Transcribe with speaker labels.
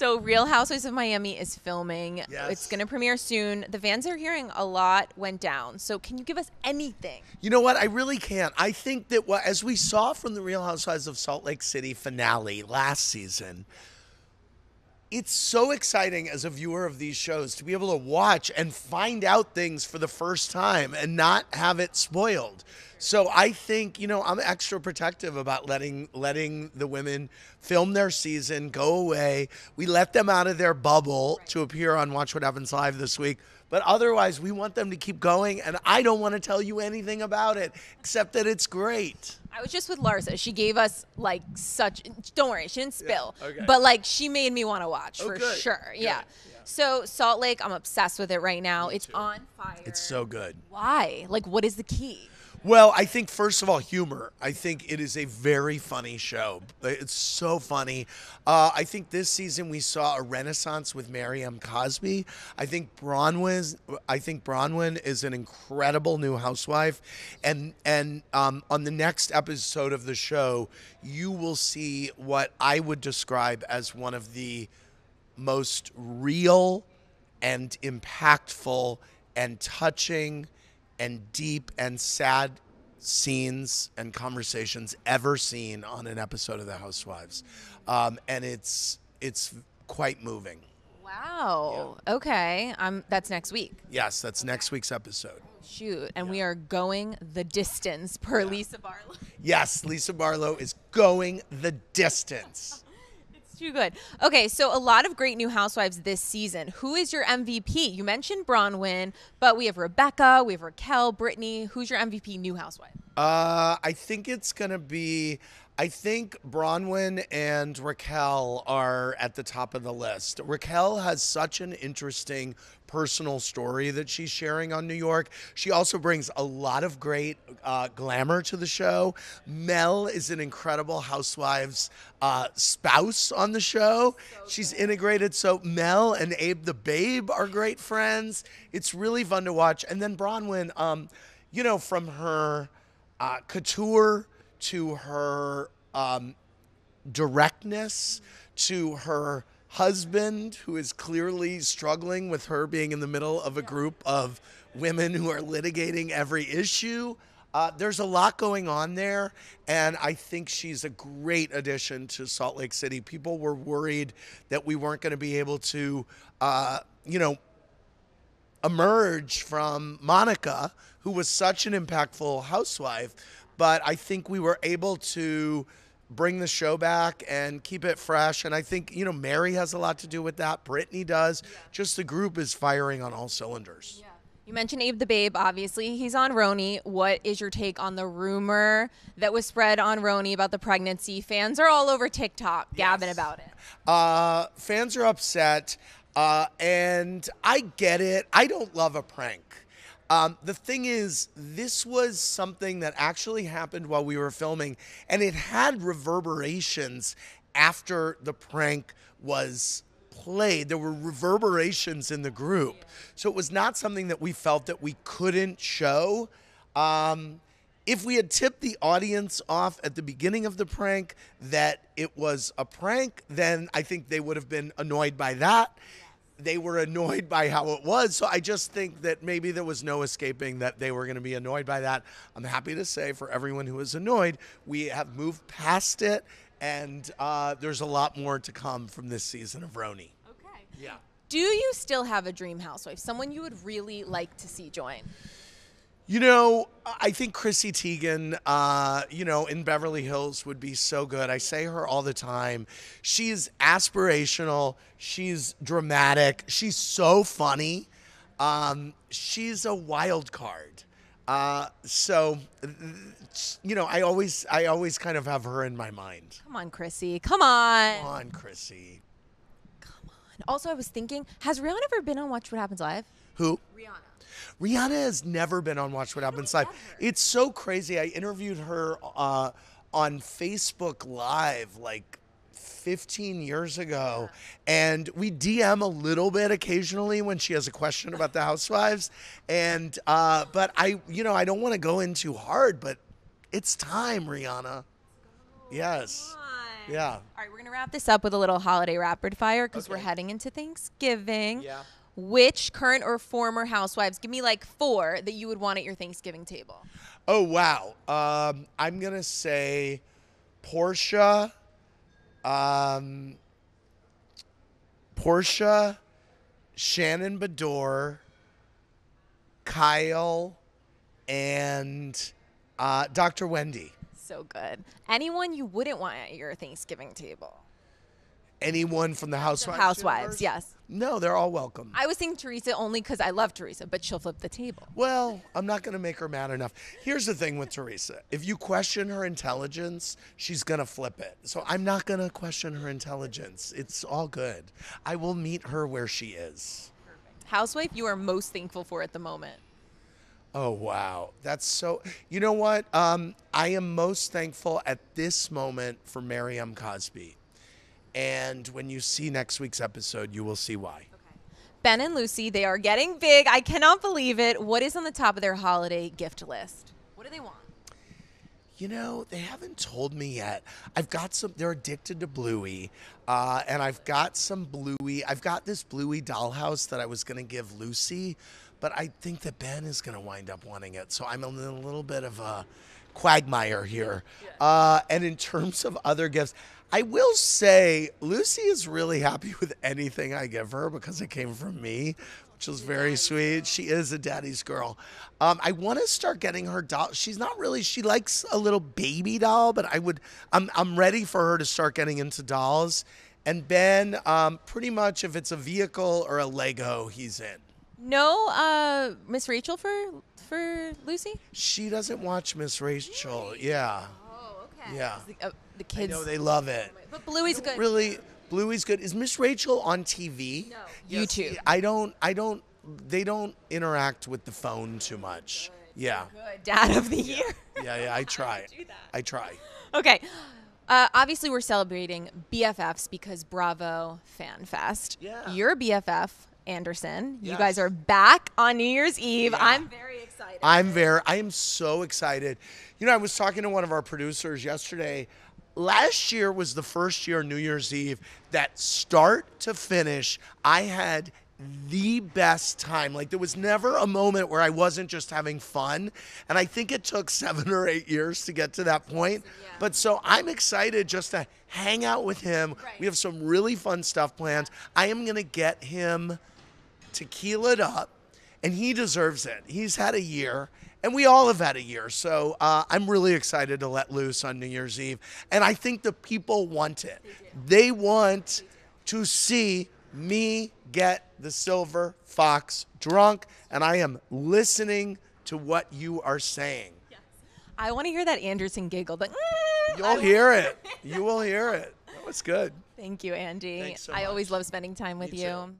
Speaker 1: So Real Housewives of Miami is filming.
Speaker 2: Yes.
Speaker 1: It's going to premiere soon. The fans are hearing a lot went down. So can you give us anything?
Speaker 2: You know what? I really can't. I think that as we saw from the Real Housewives of Salt Lake City finale last season, it's so exciting as a viewer of these shows to be able to watch and find out things for the first time and not have it spoiled. So I think, I'm extra protective about letting the women film their season, go away. We let them out of their bubble to appear on Watch What Happens Live this week. But otherwise, we want them to keep going, and I don't want to tell you anything about it, except that it's great.
Speaker 1: I was just with Larsa. She gave us don't worry, she didn't spill.
Speaker 2: Yeah, okay.
Speaker 1: But she made me want to watch for
Speaker 2: good.
Speaker 1: sure.
Speaker 2: Good.
Speaker 1: Yeah. So Salt Lake, I'm obsessed with it right now. It's on fire.
Speaker 2: It's so good.
Speaker 1: Why? What is the key?
Speaker 2: Well, I think, first of all, humor. I think it is a very funny show. It's so funny. I think this season we saw a renaissance with Mary M. Cosby. I think Bronwyn is an incredible new housewife. And on the next episode of the show, you will see what I would describe as one of the most real and impactful and touching and deep and sad scenes and conversations ever seen on an episode of The Housewives. And it's quite moving.
Speaker 1: Wow. Yeah. Okay. That's next week.
Speaker 2: Yes, that's next week's episode.
Speaker 1: Shoot. And we are going the distance per Lisa Barlow.
Speaker 2: Yes, Lisa Barlow is going the distance.
Speaker 1: Too good. Okay, so a lot of great new housewives this season. Who is your MVP? You mentioned Bronwyn, but we have Rebecca, we have Raquel, Brittany. Who's your MVP new housewife?
Speaker 2: I think it's going to be, I think Bronwyn and Raquel are at the top of the list. Raquel has such an interesting personal story that she's sharing on New York. She also brings a lot of great glamour to the show. Mel is an incredible housewives spouse on the show. She's integrated. So Mel and Abe the Babe are great friends. It's really fun to watch. And then Bronwyn, from her couture to her directness to her husband, who is clearly struggling with her being in the middle of a group of women who are litigating every issue. There's a lot going on there, and I think she's a great addition to Salt Lake City. People were worried that we weren't going to be able to, emerge from Monica, who was such an impactful housewife, but I think we were able to bring the show back and keep it fresh. And I think, Mary has a lot to do with that. Brittany does. Yeah. Just the group is firing on all cylinders.
Speaker 1: Yeah. You mentioned Abe the Babe. Obviously, he's on RHONY. What is your take on the rumor that was spread on RHONY about the pregnancy? Fans are all over TikTok gabbing about it.
Speaker 2: Fans are upset, and I get it. I don't love a prank. The thing is, this was something that actually happened while we were filming, and it had reverberations after the prank was played. There were reverberations in the group. So it was not something that we felt that we couldn't show. If we had tipped the audience off at the beginning of the prank that it was a prank, then I think they would have been annoyed by that. They were annoyed by how it was. So I just think that maybe there was no escaping that they were going to be annoyed by that. I'm happy to say, for everyone who is annoyed, we have moved past it, and there's a lot more to come from this season of RHONY.
Speaker 1: Okay.
Speaker 2: Yeah.
Speaker 1: Do you still have a dream housewife? Someone you would really like to see join?
Speaker 2: I think Chrissy Teigen, in Beverly Hills would be so good. I say her all the time. She's aspirational. She's dramatic. She's so funny. She's a wild card. I always kind of have her in my mind.
Speaker 1: Come on, Chrissy. Come on.
Speaker 2: Come on, Chrissy.
Speaker 1: Come on. Also, I was thinking, has Rihanna ever been on Watch What Happens Live?
Speaker 2: Who?
Speaker 1: Rihanna.
Speaker 2: Rihanna has never been on Watch What Happens Live. It's so crazy. I interviewed her on Facebook Live 15 years ago, and we DM a little bit occasionally when she has a question about the Housewives. And but I don't want to go in too hard, but it's time, Rihanna. Yes. Yeah.
Speaker 1: All right, we're going to wrap this up with a little holiday rapid fire because we're
Speaker 2: Okay.
Speaker 1: heading into Thanksgiving.
Speaker 2: Yeah.
Speaker 1: Which current or former housewives, give me like 4 that you would want at your Thanksgiving table?
Speaker 2: Oh, wow. I'm going to say Portia, Shannon Bedore, Kyle, and Dr. Wendy.
Speaker 1: So good. Anyone you wouldn't want at your Thanksgiving table?
Speaker 2: Anyone from the Housewives?
Speaker 1: Housewives,
Speaker 2: universe?
Speaker 1: yes.
Speaker 2: No, they're all welcome.
Speaker 1: I was thinking Teresa only because I love Teresa, but she'll flip the table.
Speaker 2: Well, I'm not going to make her mad enough. Here's the thing with Teresa. If you question her intelligence, she's going to flip it. So I'm not going to question her intelligence. It's all good. I will meet her where she is.
Speaker 1: Housewife you are most thankful for at the moment?
Speaker 2: Oh, wow. That's so... You know what? I am most thankful at this moment for Miriam Cosby. And when you see next week's episode, you will see why.
Speaker 1: Ben and Lucy, they are getting big. I cannot believe it. What is on the top of their holiday gift list? What do they want?
Speaker 2: You know, they haven't told me yet. I've got some, they're addicted to Bluey. And I've got some Bluey. I've got this Bluey dollhouse that I was going to give Lucy. But I think that Ben is going to wind up wanting it. So I'm in a little bit of a quagmire here. And in terms of other gifts, I will say Lucy is really happy with anything I give her because it came from me, which is very sweet. She is a daddy's girl. I want to start getting her doll. She's not really, she likes a little baby doll, but I'm ready for her to start getting into dolls. And Ben, pretty much if it's a vehicle or a Lego, he's in.
Speaker 1: No Miss Rachel for Lucy?
Speaker 2: She doesn't watch Miss Rachel. Yeah.
Speaker 1: Oh, okay.
Speaker 2: Yeah.
Speaker 1: The kids.
Speaker 2: I know they love it.
Speaker 1: But Bluey's good.
Speaker 2: Really, Bluey's good. Is Miss Rachel on TV?
Speaker 1: No.
Speaker 2: Yes,
Speaker 1: YouTube.
Speaker 2: They don't interact with the phone too much. Yeah.
Speaker 1: Good. Dad of the year.
Speaker 2: Yeah, I try.
Speaker 1: do that.
Speaker 2: I try.
Speaker 1: Okay. Obviously, we're celebrating BFFs because Bravo Fan Fest.
Speaker 2: Yeah.
Speaker 1: Your BFF, Anderson. You
Speaker 2: Yes.
Speaker 1: guys are back on New Year's Eve.
Speaker 2: Yeah.
Speaker 1: I'm very excited.
Speaker 2: I am so excited. You know, I was talking to one of our producers yesterday. Last year was the first year, New Year's Eve, that start to finish, I had the best time. Like, there was never a moment where I wasn't just having fun. And I think it took 7 or 8 years to get to that point.
Speaker 1: Yeah.
Speaker 2: But so I'm excited just to hang out with him.
Speaker 1: Right.
Speaker 2: We have some really fun stuff planned. I am going to get him tequilaed up, and he deserves it. He's had a year. And we all have had a year. So I'm really excited to let loose on New Year's Eve. And I think the people want it. They want to see me get the Silver Fox drunk. And I am listening to what you are saying.
Speaker 1: I want to hear that Anderson giggle. But
Speaker 2: You'll hear it. You will hear it. That was good.
Speaker 1: Thank you, Andy.
Speaker 2: Thanks so
Speaker 1: I always
Speaker 2: much.
Speaker 1: love spending time with
Speaker 2: Me
Speaker 1: you.
Speaker 2: too.